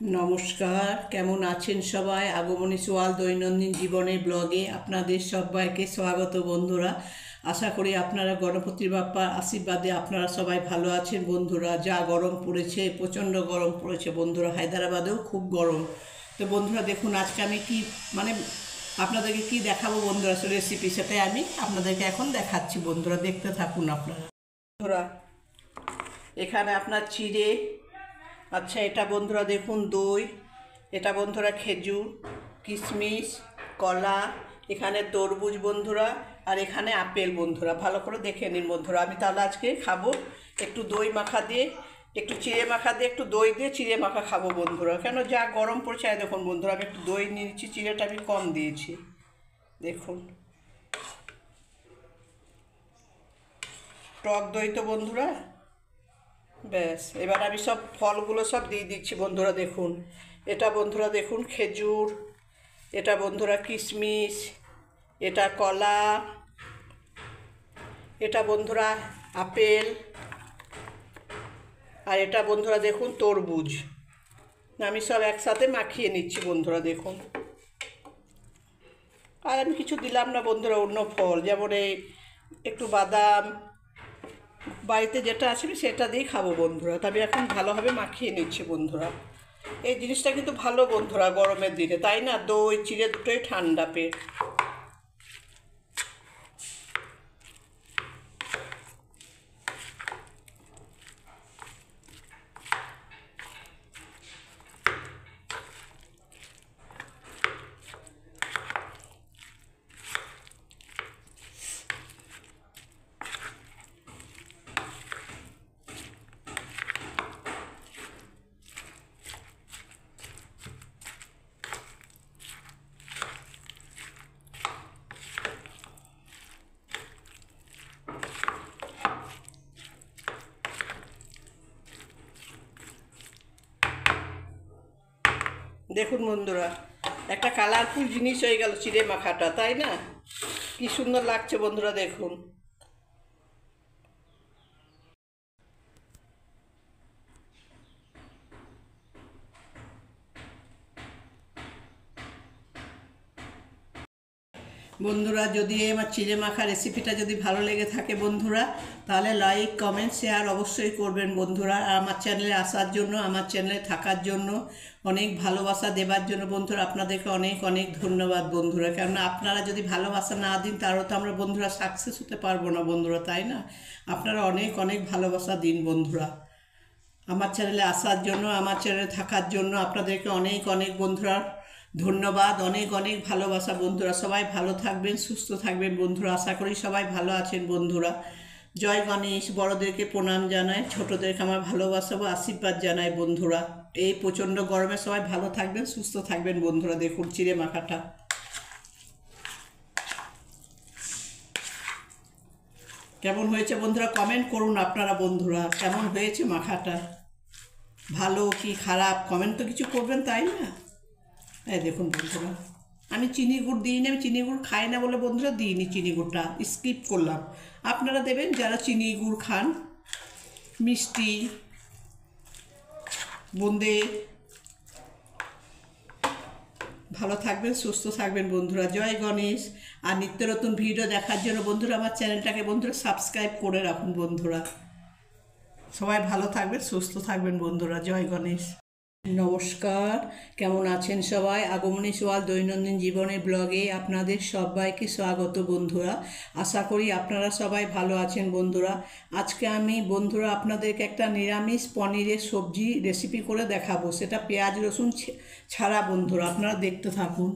নমস্কার, কেমন আছেন সবাই? আগমনী সোয়াল দৈনন্দিন জীবনের ব্লগে আপনাদের সবাইকে স্বাগত বন্ধুরা। আশা করি আপনারা গণপতি বাপ্পার আশীর্বাদে আপনারা সবাই ভালো আছেন বন্ধুরা। যা গরম পড়েছে, প্রচণ্ড গরম পড়েছে বন্ধুরা, হায়দ্রাবাদেও খুব গরম। তো বন্ধুরা দেখুন, আজকে আমি কি আপনাদেরকে কি দেখাবো বন্ধুরা, রেসিপি সেটাই আমি আপনাদেরকে এখন দেখাচ্ছি বন্ধুরা, দেখতে থাকুন আপনারা বন্ধুরা। এখানে আপনার চিড়ে, আচ্ছা এটা বন্ধুরা দেখুন দই, এটা বন্ধুরা খেজুর, কিশমিশ, কলা, এখানে তরমুজ বন্ধুরা, আর এখানে আপেল বন্ধুরা। ভালো করে দেখে নিন বন্ধুরা। আমি তাহলে আজকে খাবো একটু দই মাখা দিয়ে, একটু চিড়ে মাখা দিয়ে, একটু দই দিয়ে চিড়ে মাখা খাবো বন্ধুরা। কেন যা গরম পড়ছে, দেখুন বন্ধুরা আমি একটু দই নিয়েছি, চিড়েটা আমি কম দিয়েছি দেখুন। টক দই তো বন্ধুরা, ব্যাস। এবার আমি সব ফলগুলো সব দিয়ে দিচ্ছি বন্ধুরা দেখুন। এটা বন্ধুরা দেখুন খেজুর, এটা বন্ধুরা কিশমিশ, এটা কলা, এটা বন্ধুরা আপেল, আর এটা বন্ধুরা দেখুন তরমুজ। আমি সব একসাথে মাখিয়ে নিচ্ছি বন্ধুরা দেখুন। আর আমি কিছু দিলাম না বন্ধুরা, অন্য ফল যেমন এই একটু বাদাম, বাড়িতে যেটা আছে সেটা দিয়েই খাবো বন্ধুরা। তবে এখন ভালোভাবে মাখিয়ে নিচ্ছি বন্ধুরা। এই জিনিসটা কিন্তু ভালো বন্ধুরা গরমের দিনে, তাই না? দই চিড়ে দুটোই ঠান্ডা পেট। দেখুন বন্ধুরা, একটা কালারফুল জিনিস হয়ে গেল চিড়ে মাখাটা, তাই না? কি সুন্দর লাগছে বন্ধুরা দেখুন। বন্ধুরা যদি আমার চিড়ে মাখা রেসিপিটা যদি ভালো লেগে থাকে বন্ধুরা, তাহলে লাইক কমেন্ট শেয়ার অবশ্যই করবেন বন্ধুরা। আর আমার চ্যানেলে আসার জন্য, আমার চ্যানেলে থাকার জন্য, অনেক ভালোবাসা দেবার জন্য বন্ধুরা আপনাদেরকে অনেক অনেক ধন্যবাদ বন্ধুরা। কেননা আপনারা যদি ভালোবাসা না দিন, তারও তো আমরা বন্ধুরা সাকসেস হতে পারবো না বন্ধুরা, তাই না? আপনারা অনেক অনেক ভালোবাসা দিন বন্ধুরা। আমার চ্যানেলে আসার জন্য, আমার চ্যানেলে থাকার জন্য আপনাদেরকে অনেক অনেক বন্ধুরা ধন্যবাদ, অনেক অনেক ভালোবাসা বন্ধুরা। সবাই ভালো থাকবেন, সুস্থ থাকবেন বন্ধুরা। আশা করি সবাই ভালো আছেন বন্ধুরা। জয় গণেশ। বড়দেরকে প্রণাম জানাই, ছোটদেরকে আমার ভালোবাসা ও আশীর্বাদ জানাই বন্ধুরা। এই প্রচণ্ড গরমে সবাই ভালো থাকবেন, সুস্থ থাকবেন বন্ধুরা। দেখুন চিড়ে মাখাটা কেমন হয়েছে বন্ধুরা, কমেন্ট করুন আপনারা বন্ধুরা। কেমন হয়েছে মাখাটা, ভালো কি খারাপ কমেন্ট তো কিছু করবেন, তাই না? এই দেখুন বন্ধুরা, আমি চিনি গুড় দিইনি, আমি চিনি গুড় খাই না বলে বন্ধুরা দিইনি, চিনি গুড়টা স্কিপ করলাম। আপনারা দেবেন যারা চিনি গুড় খান। মিষ্টি বোঁদে। ভালো থাকবেন, সুস্থ থাকবেন বন্ধুরা। জয় গণেশ। আর নিত্য নতুন ভিডিও দেখার জন্য বন্ধুরা আমার চ্যানেলটাকে বন্ধুরা সাবস্ক্রাইব করে রাখুন বন্ধুরা। সবাই ভালো থাকবেন, সুস্থ থাকবেন বন্ধুরা। জয় গণেশ। নমস্কার, কেমন আছেন সবাই? আগমনী সোয়াল দৈনন্দিন জীবনের ব্লগে আপনাদের সবাইকে স্বাগত বন্ধুরা। আশা করি আপনারা সবাই ভালো আছেন বন্ধুরা। আজকে আমি বন্ধুরা আপনাদেরকে একটা নিরামিষ পনিরের সবজি রেসিপি করে দেখাবো। সেটা পেঁয়াজ রসুন ছাড়া বন্ধুরা, আপনারা দেখতে থাকুন।